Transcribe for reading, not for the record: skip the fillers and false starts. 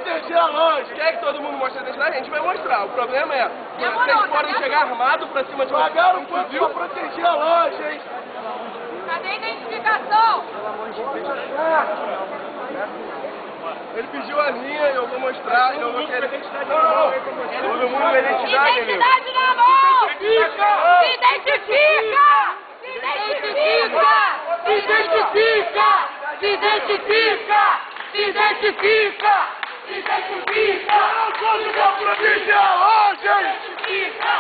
proteger a loja. Quer que todo mundo mostre a identidade? A gente vai mostrar. O problema é, vocês podem chegar armados pra cima de Pagaram quanto pra proteger a loja, hein? Cadê a identificação? Ele pediu a minha e eu vou mostrar. Eu vou querer. Todo mundo com identidade, amigo. Identidade na mão! Se identifica! Se identifica! Se identifica! Se identifica! Se identifica! Se identifica! Eu não sou de proteger a loja, hein? Se identifica!